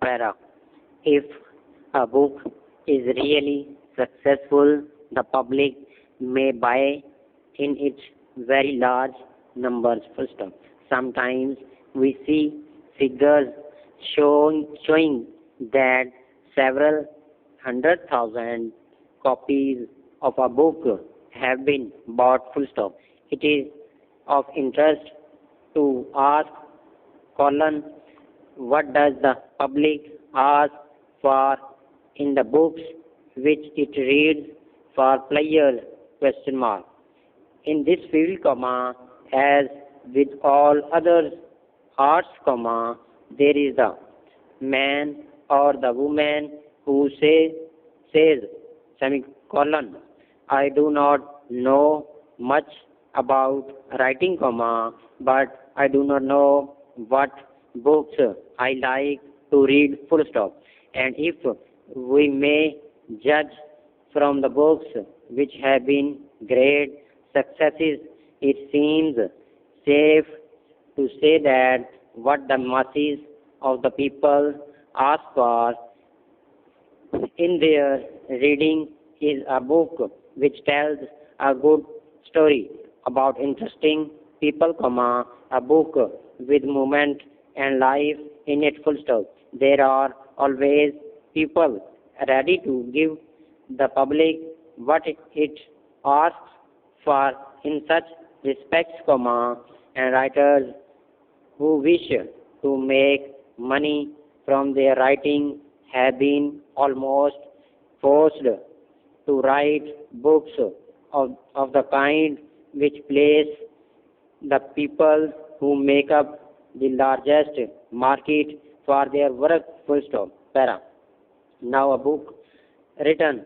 Para. If a book is really successful, the public may buy in its very large numbers. Full stop. Sometimes we see figures showing that several 100,000 copies of a book have been bought. Full stop. It is of interest to ask colon, what does the public ask for in the books which it reads for players? Question mark. In this field, comma, as with all other arts, comma, there is the man or the woman who says semicolon, I do not know much about writing, comma, but I do not know what books I like to read. Full stop. And if we may judge from the books which have been great successes, it seems safe to say that what the masses of the people ask for in their reading is a book which tells a good story about interesting people, comma, a book with movement and life in it. Full stop. There are always people ready to give the public what it asks for in such respects, comma, and writers who wish to make money from their writing have been almost forced to write books of the kind which place the people who make up the largest market for their work. Full stop. Para. Now a book written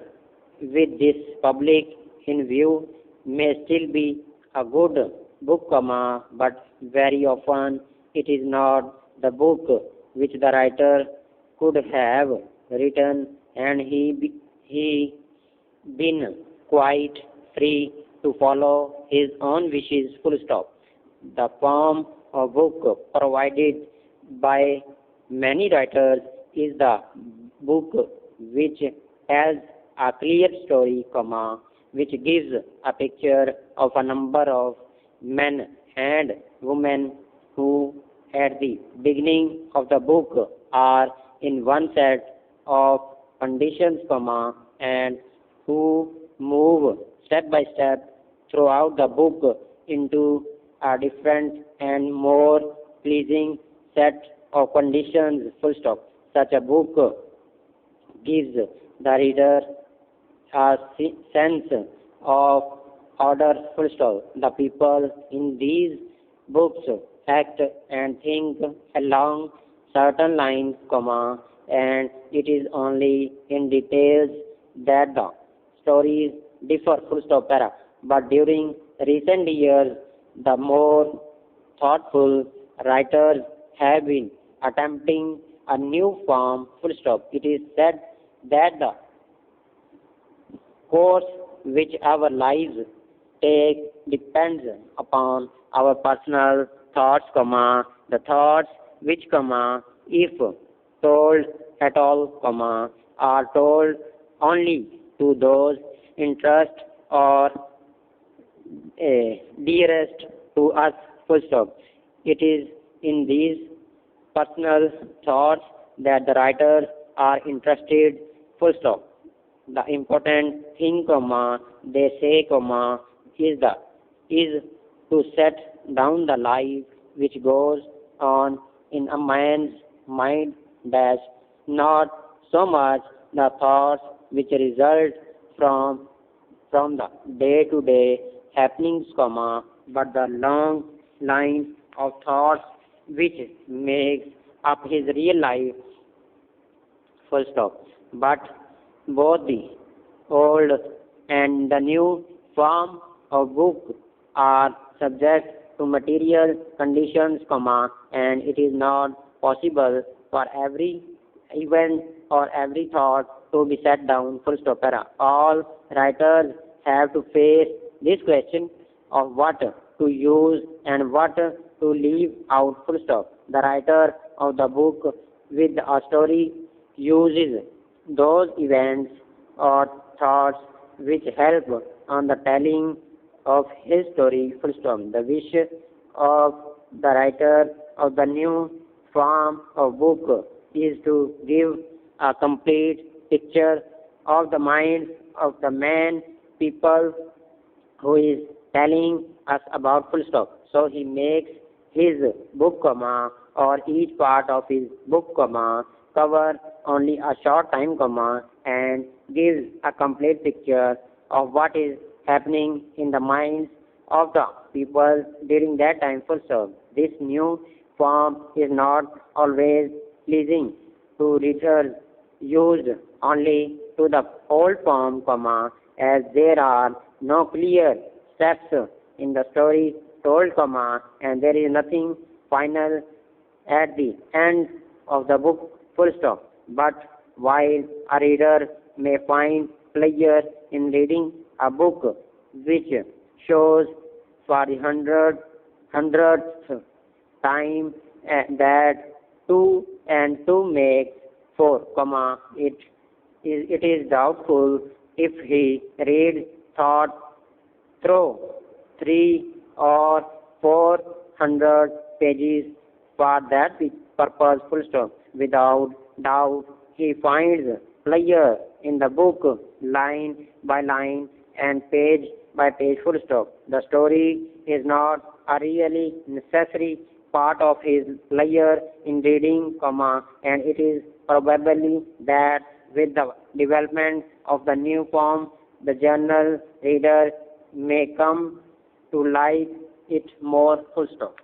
with this public in view may still be a good book, comma, but very often it is not the book which the writer could have written, and he been quite free to follow his own wishes. Full stop. The form of book provided by many writers is the book which tells a clear story, comma, which gives a picture of a number of men and women who at the beginning of the book are in one set of conditions, comma, and who move step by step throughout the book into a different and more pleasing set of conditions. Full stop. Such a book gives the reader a sense of order. Full stop. The people in these books act and think along certain lines, comma, and it is only in details that the stories differ. Full stop. Para. But during recent years, the more thoughtful writers have been attempting a new form. Full stop. It is said that the course which our lives take depends upon our personal thoughts, comma, the thoughts which, comma, if told at all, comma, are told only to those interest or dearest to us. Full stop. It is in these personal thoughts that the writers are interested. Full stop. The important thing, comma, they say, comma, is to set down the life which goes on in a man's mind, dash, not so much the thoughts which result from the day-to-day happenings, comma, but the long line of thoughts which makes up his real life. Full stop. But both the old and the new form of book are subject to material conditions, comma, and it is not possible for every event or every thought to be set down. Full stop. Para. All writers have to face this question of what to use and what to leave out. Full stop. The writer of the book with a story uses those events or thoughts which help on the telling of his story. Full stop. The wish of the writer of the new form of book is to give a complete picture of the mind of the man, people who is telling us about. Full stop. So he makes his book comma or each part of his book comma cover only a short time comma and gives a complete picture of what is happening in the minds of the people during that time. Full stop. This new form is not always pleasing to readers used only to the old form comma as there are no clear steps in the story told comma and there is nothing final at the end of the book. Full stop. But while a reader may find pleasure in reading a book which shows for the hundredth time that 2 and 2 makes 4, comma, it is doubtful if he read thought through 3 or 400 pages for that purpose. Full stop. Without doubt, he finds pleasure in the book line by line and page by page. Full stop. The story is not a really necessary part of his pleasure in reading, comma, and it is probably that with the development of the new form, the general reader may come to like it more. Full stop.